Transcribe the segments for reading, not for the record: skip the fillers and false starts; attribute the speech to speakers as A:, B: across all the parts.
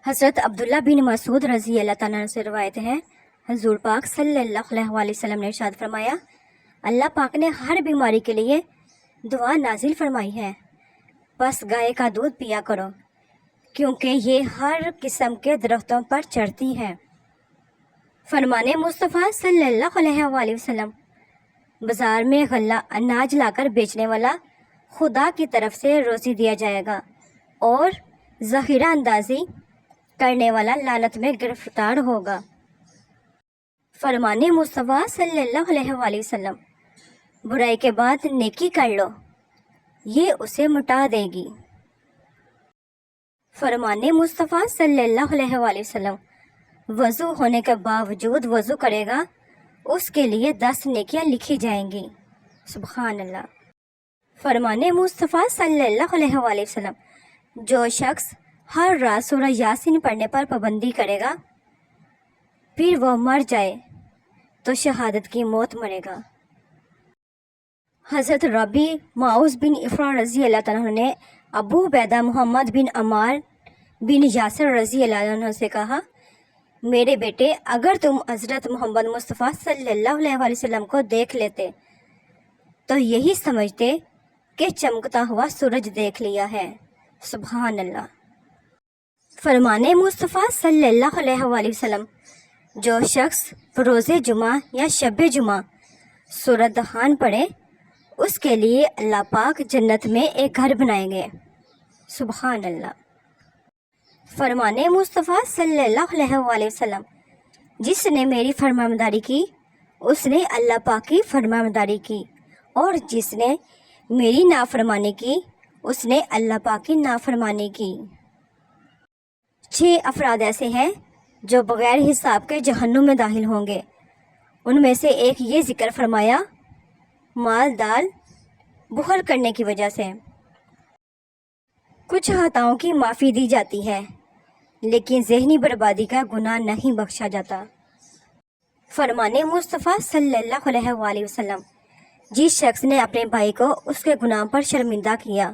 A: حضرت عبداللہ بن مسعود رضی اللہ تعالیٰ عنہ سے روایت ہے، حضور پاک صلی اللہ علیہ وسلم نے ارشاد فرمایا، اللہ پاک نے ہر بیماری کے لیے دعا نازل فرمائی ہے، بس گائے کا دودھ پیا کرو کیونکہ یہ ہر قسم کے درختوں پر چڑھتی ہے۔ فرمان مصطفیٰ صلی اللہ علیہ وآلہ وسلم، بازار میں غلہ اناج لا کر بیچنے والا خدا کی طرف سے روزی دیا جائے گا اور ذخیرہ اندازی کرنے والا لعنت میں گرفتار ہوگا۔ فرمان مصطفیٰ صلی اللہ علیہ وآلہ وسلم، برائی کے بعد نیکی کر لو، یہ اسے مٹا دے گی۔ فرمان مصطفیٰ صلی اللہ علیہ وآلہ وسلم، وضو ہونے کے باوجود وضو کرے گا اس کے لیے 10 نیکیاں لکھی جائیں گی۔ سبحان اللہ۔ فرمان مصطفیٰ صلی اللہ علیہ وآلہ وسلم، جو شخص ہر رات سورہ یاسین پڑھنے پر پابندی کرے گا پھر وہ مر جائے تو شہادت کی موت مرے گا۔ حضرت ربی معوذ بن افرا رضی اللہ تعالیٰ عنہ نے ابو عبیدہ محمد بن عمار بن یاسر رضی اللہ عنہ سے کہا، میرے بیٹے، اگر تم حضرت محمد مصطفیٰ صلی اللہ علیہ وآلہ وسلم کو دیکھ لیتے تو یہی سمجھتے کہ چمکتا ہوا سورج دیکھ لیا ہے۔ سبحان اللہ۔ فرمان مصطفیٰ صلی اللہ علیہ وآلہ وسلم، جو شخص روز جمعہ یا شب جمعہ سورۃ دخان پڑھے اس کے لیے اللہ پاک جنت میں ایک گھر بنائیں گے۔ سبحان اللہ۔ فرمان مصطفیٰ صلی اللہ علیہ وآلہ وسلم، جس نے میری فرمانبرداری کی اس نے اللہ پاک کی فرمانبرداری کی، اور جس نے میری نافرمانی کی اس نے اللہ پاک کی نافرمانی کی۔ 6 افراد ایسے ہیں جو بغیر حساب کے جہنم میں داخل ہوں گے۔ ان میں سے ایک یہ ذکر فرمایا، مالدار بخل کرنے کی وجہ سے۔ کچھ خطاؤں کی معافی دی جاتی ہے لیکن ذہنی بربادی کا گناہ نہیں بخشا جاتا۔ فرمان مصطفیٰ صلی اللہ علیہ وآلہ وسلم، جس شخص نے اپنے بھائی کو اس کے گناہ پر شرمندہ کیا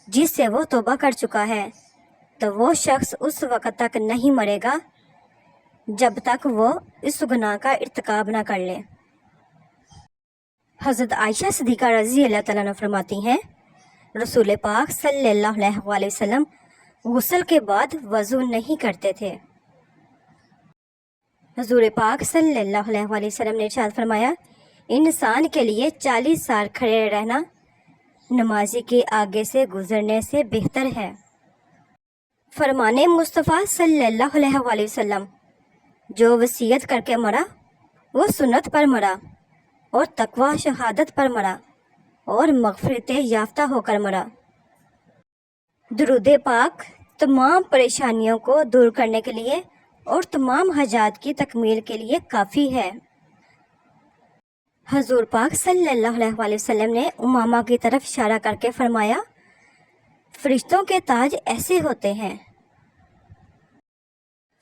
A: جس سے وہ توبہ کر چکا ہے تو وہ شخص اس وقت تک نہیں مرے گا جب تک وہ اس گناہ کا ارتکاب نہ کر لے۔ حضرت عائشہ صدیقہ رضی اللہ تعالیٰ عنہ فرماتی ہیں، رسول پاک صلی اللہ علیہ وآلہ وسلم غسل کے بعد وضو نہیں کرتے تھے۔ حضور پاک صلی اللہ علیہ وآلہ وسلم نے ارشاد فرمایا، انسان کے لیے 40 سال کھڑے رہنا نمازی کے آگے سے گزرنے سے بہتر ہے۔ فرمان مصطفیٰ صلی اللہ علیہ وآلہ وسلم، جو وصیت کر کے مرا وہ سنت پر مرا اور تقوی شہادت پر مرا اور مغفرت یافتہ ہو کر مرا۔ درود پاک تمام پریشانیوں کو دور کرنے کے لیے اور تمام حاجات کی تکمیل کے لیے کافی ہے۔ حضور پاک صلی اللہ علیہ وآلہ وسلم نے امامہ کی طرف اشارہ کر کے فرمایا، فرشتوں کے تاج ایسے ہوتے ہیں۔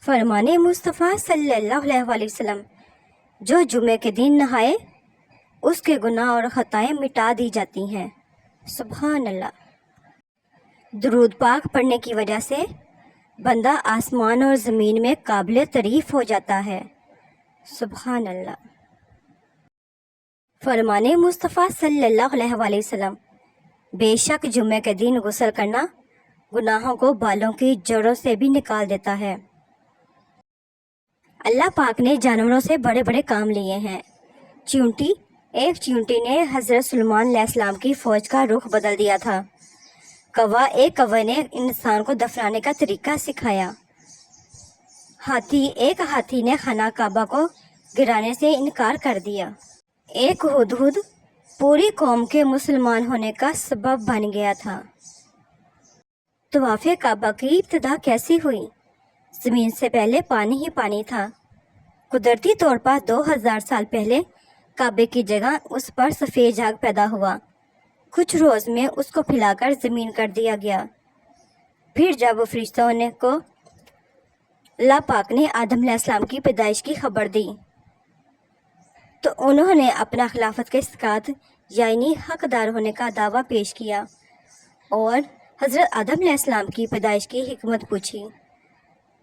A: فرمان مصطفیٰ صلی اللہ علیہ وآلہ وسلم، جو جمعے کے دن نہائے اس کے گناہ اور خطائیں مٹا دی جاتی ہیں۔ سبحان اللہ۔ درود پاک پڑھنے کی وجہ سے بندہ آسمان اور زمین میں قابل تعریف ہو جاتا ہے۔ سبحان اللہ۔ فرمان مصطفیٰ صلی اللہ علیہ وآلہ وسلم، بے شک جمعے کے دن غسل کرنا گناہوں کو بالوں کی جڑوں سے بھی نکال دیتا ہے۔ اللہ پاک نے جانوروں سے بڑے بڑے کام لیے ہیں۔ چیونٹی، ایک چیونٹی نے حضرت سلیمان علیہ السلام کی فوج کا رخ بدل دیا تھا۔ کوا، ایک کوے نے انسان کو دفنانے کا طریقہ سکھایا۔ ہاتھی، ایک ہاتھی نے خانہ کعبہ کو گرانے سے انکار کر دیا۔ ایک ہدہد پوری قوم کے مسلمان ہونے کا سبب بن گیا تھا۔ طواف کعبہ کی ابتدا کیسی ہوئی؟ زمین سے پہلے پانی ہی پانی تھا۔ قدرتی طور پر 2000 سال پہلے کعبے کی جگہ اس پر سفید جھاگ پیدا ہوا۔ کچھ روز میں اس کو پھیلا کر زمین کر دیا گیا۔ پھر جب فرشتوں کو اللہ پاک نے آدم علیہ السلام کی پیدائش کی خبر دی تو انہوں نے اپنا خلافت کے استحقاق یعنی حقدار ہونے کا دعویٰ پیش کیا اور حضرت آدم علیہ السلام کی پیدائش کی حکمت پوچھی۔